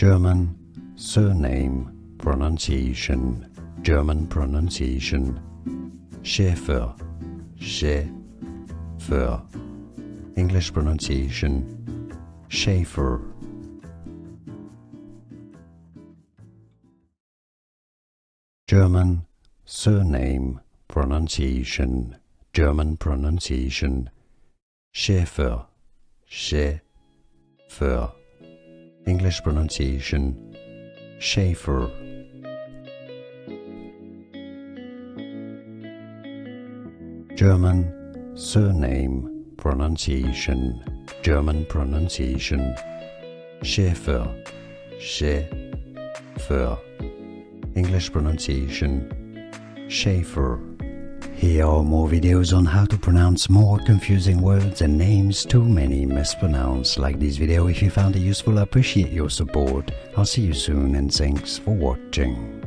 German surname pronunciation, German pronunciation. Schäfer, Schäfer. English pronunciation, Schäfer. German surname pronunciation, German pronunciation. Schäfer, Schäfer. English pronunciation, Schäfer. German surname pronunciation, German pronunciation. Schäfer, Schäfer. English pronunciation, Schäfer. Here are more videos on how to pronounce more confusing words and names too many mispronounced. Like this video if you found it useful. I appreciate your support. I'll see you soon and thanks for watching.